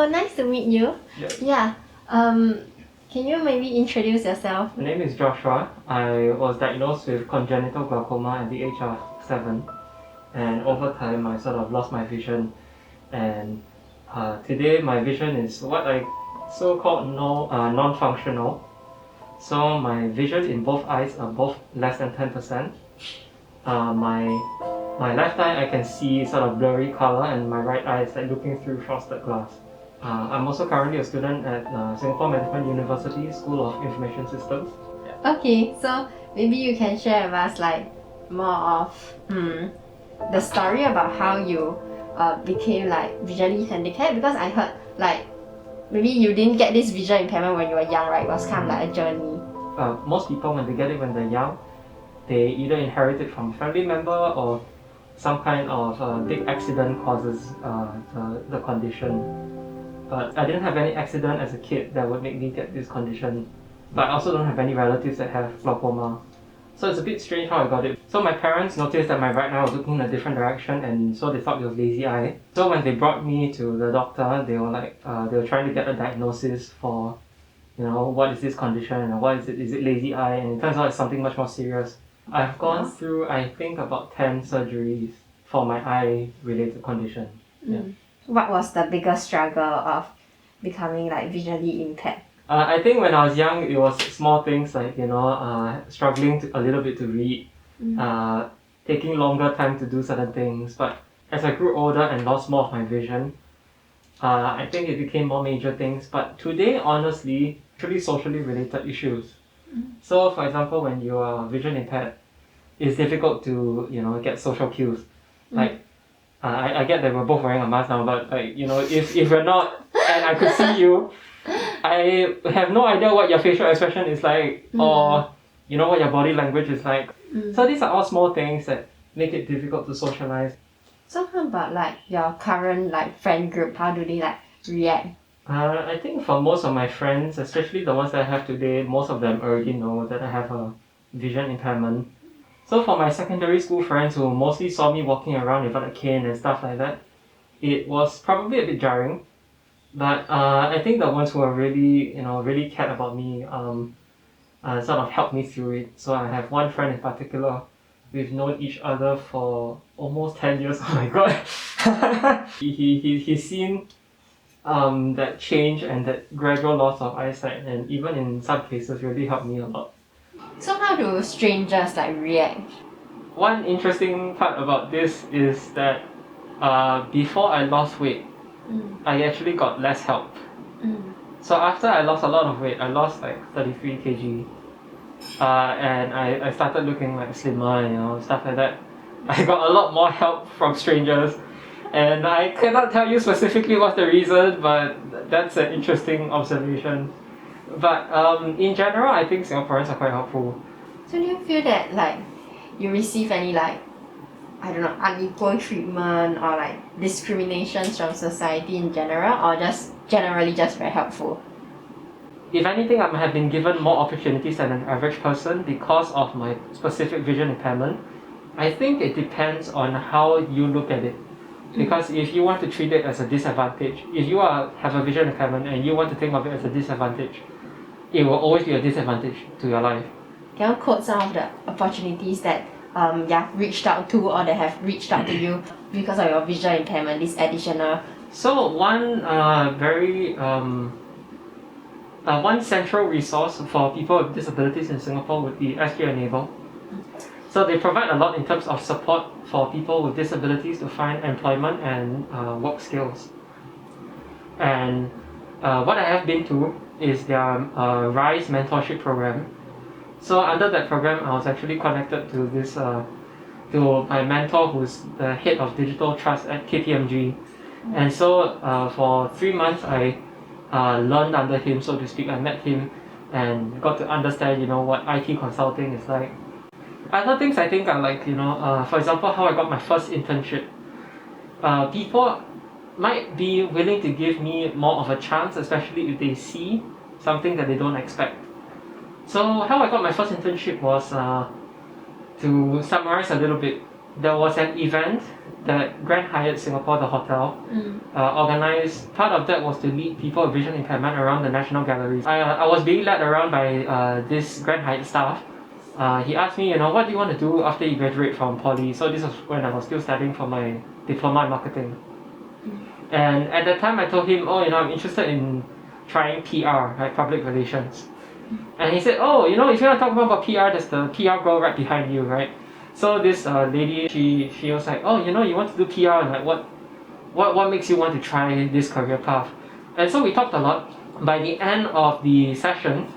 Hello, nice to meet you. Yep. Yeah. Can you maybe introduce yourself? My name is Joshua. I was diagnosed with congenital glaucoma at the age of 7, and over time I sort of lost my vision, and today my vision is what I so-called non-functional. So my vision in both eyes are both less than 10%. My left eye I can see sort of blurry color, and my right eye is like looking through frosted glass. I'm also currently a student at Singapore Management University School of Information Systems. Okay, so maybe you can share with us like more of the story about how you became like visually handicapped, because I heard like maybe you didn't get this vision impairment when you were young, right? It was kind of like a journey. Most people, when they get it when they're young, they either inherit it from a family member or some kind of big accident causes the condition. But I didn't have any accident as a kid that would make me get this condition. But I also don't have any relatives that have glaucoma. So it's a bit strange how I got it. So my parents noticed that my right eye was looking in a different direction, and so they thought it was lazy eye. So when they brought me to the doctor, they were trying to get a diagnosis for, what is this condition and what is it? Is it lazy eye? And it turns out it's something much more serious. I've gone through, I think, about 10 surgeries for my eye-related condition. Yeah. What was the biggest struggle of becoming like visually impaired? I think when I was young, it was small things like, struggling a little bit to read, taking longer time to do certain things. But as I grew older and lost more of my vision, I think it became more major things. But today, honestly, truly socially related issues. So, for example, when you are vision impaired, it's difficult to, get social cues. Like, I get that we're both wearing a mask now, but like, if you're not and I could see you, I have no idea what your facial expression is like, or what your body language is like. So these are all small things that make it difficult to socialize. So how about like your current like friend group? How do they like react? I think for most of my friends, especially the ones that I have today, most of them already know that I have a vision impairment. So for my secondary school friends who mostly saw me walking around without a cane and stuff like that, it was probably a bit jarring. But I think the ones who are really cared about me sort of helped me through it. So I have one friend in particular. We've known each other for almost 10 years. Oh my god. He's seen that change and that gradual loss of eyesight, and even in some cases really helped me a lot. So how do strangers like react? One interesting part about this is that before I lost weight, I actually got less help. So after I lost a lot of weight, I lost like 33 kg, and I started looking like slimmer, stuff like that. I got a lot more help from strangers, and I cannot tell you specifically what's the reason, but that's an interesting observation. But in general, I think Singaporeans are quite helpful. So do you feel that like you receive any like, I don't know, unequal treatment or like discriminations from society in general, or just generally just very helpful? If anything, I have been given more opportunities than an average person because of my specific vision impairment. I think it depends on how you look at it. Because if you want to treat it as a disadvantage, if you have a vision impairment and you want to think of it as a disadvantage, it will always be a disadvantage to your life. Can you quote some of the opportunities that you have reached out to, or that have reached out to you because of your visual impairment, this additional? So one one central resource for people with disabilities in Singapore would be SG Enable. So they provide a lot in terms of support for people with disabilities to find employment and work skills. And what I have been to is their RISE mentorship program. So under that program, I was actually connected to this to my mentor, who's the head of digital trust at KPMG. And so for 3 months, I learned under him, so to speak. I met him and got to understand, what IT consulting is like. Other things I think are like, for example, how I got my first internship. People might be willing to give me more of a chance, especially if they see something that they don't expect. So how I got my first internship was, to summarize a little bit, there was an event that Grand Hyatt Singapore, the hotel, organized. Part of that was to lead people with vision impairment around the National Galleries. I was being led around by this Grand Hyatt staff. He asked me, what do you want to do after you graduate from poly? So this was when I was still studying for my diploma in marketing. And at that time I told him, I'm interested in trying PR, right, public relations. And he said, if you want to talk about PR, there's the PR girl right behind you, right? So this lady, she was like, you want to do PR, and like what makes you want to try this career path? And so we talked a lot. By the end of the session,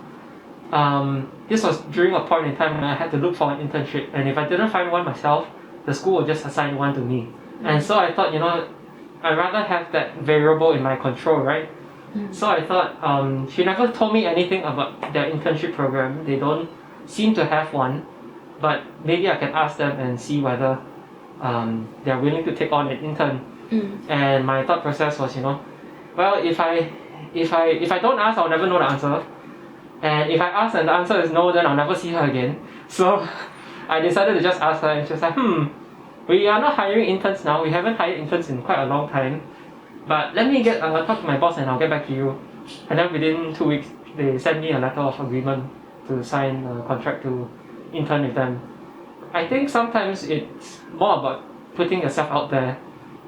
this was during a point in time when I had to look for an internship, and if I didn't find one myself, the school would just assign one to me. And so I thought, I'd rather have that variable in my control, right? So I thought, she never told me anything about their internship program. They don't seem to have one, but maybe I can ask them and see whether they're willing to take on an intern. And my thought process was, well, if I don't ask, I'll never know the answer. And if I ask and the answer is no, then I'll never see her again. So I decided to just ask her, and she was like, we are not hiring interns now. We haven't hired interns in quite a long time. But let me talk to my boss and I'll get back to you. And then within 2 weeks, they sent me a letter of agreement to sign a contract to intern with them. I think sometimes it's more about putting yourself out there.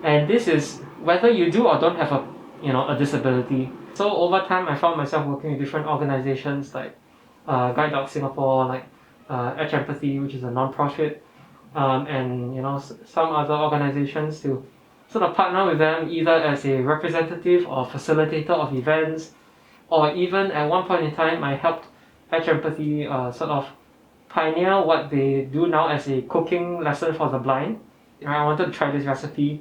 And this is whether you do or don't have a disability. So over time, I found myself working with different organizations like Guide Dog Singapore, like Etch Empathy, which is a non-profit, and some other organizations to sort of partner with them either as a representative or facilitator of events, or even at one point in time I helped Etch Empathy sort of pioneer what they do now as a cooking lesson for the blind. I wanted to try this recipe,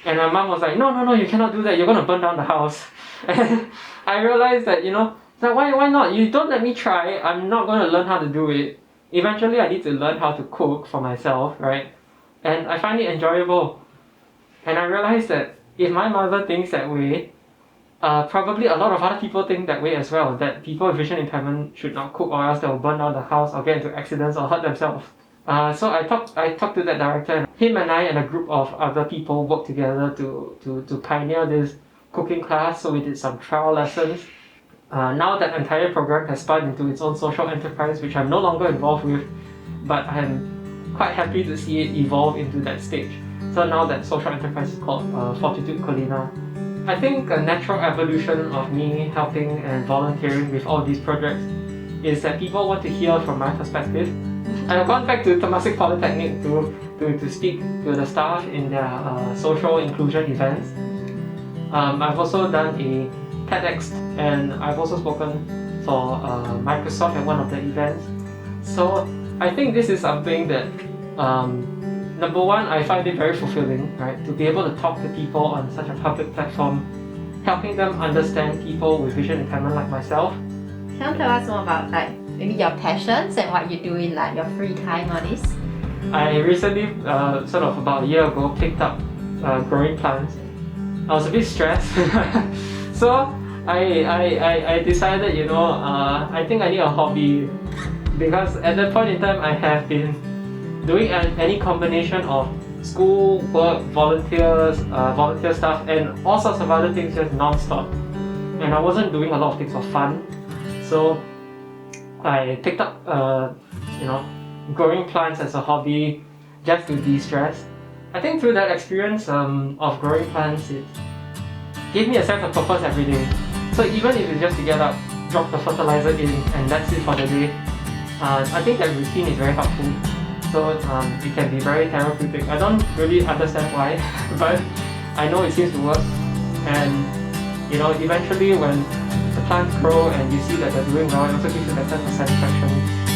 and my mom was like, no, you cannot do that, you're going to burn down the house. And I realized that, so why not? You don't let me try, I'm not going to learn how to do it. Eventually I need to learn how to cook for myself, right? And I find it enjoyable. And I realized that if my mother thinks that way, probably a lot of other people think that way as well, that people with vision impairment should not cook or else they will burn down the house or get into accidents or hurt themselves. So I talked to that director, and him and I and a group of other people worked together to pioneer this cooking class. So we did some trial lessons. Now that entire program has spun into its own social enterprise, which I'm no longer involved with, but I'm quite happy to see it evolve into that stage. So now that social enterprise is called Fortitude Culina. I think a natural evolution of me helping and volunteering with all these projects is that people want to hear from my perspective. I've gone back to Temasek Polytechnic to speak to the staff in their social inclusion events. I've also done a TEDx, and I've also spoken for Microsoft at one of the events. So I think this is something that number one, I find it very fulfilling, right? To be able to talk to people on such a public platform, helping them understand people with vision impairment like myself. Can you tell us more about maybe your passions and what you do in your free time or this? I recently, sort of about a year ago, picked up growing plants. I was a bit stressed, so I decided, I think I need a hobby, because at that point in time I have been doing any combination of school, work, volunteer stuff, and all sorts of other things just non-stop. And I wasn't doing a lot of things for fun. So I picked up, growing plants as a hobby just to de-stress. I think through that experience of growing plants, it gave me a sense of purpose every day. So even if it's just to get up, drop the fertilizer in, and that's it for the day, I think that routine is very helpful. So it can be very therapeutic. I don't really understand why, but I know it seems to work. And eventually when the plants grow and you see that they're doing well, it also gives you that sense of satisfaction.